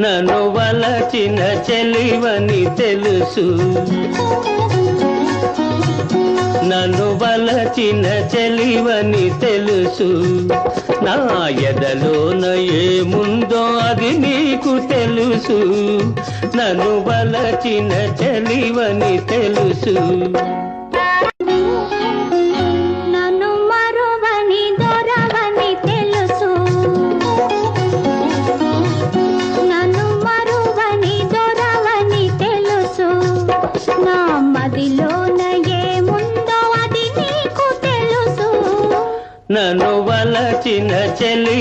నన్ను వలచిన చెలివని తెలుసు, నన్ను వలచిన చెలివని తెలుసు. నా ఎదలోన ఏముందో అది నీకు తెలుసు, నన్ను వలచిన చెలివని తెలుసు. నన్ను వలచిన చెలి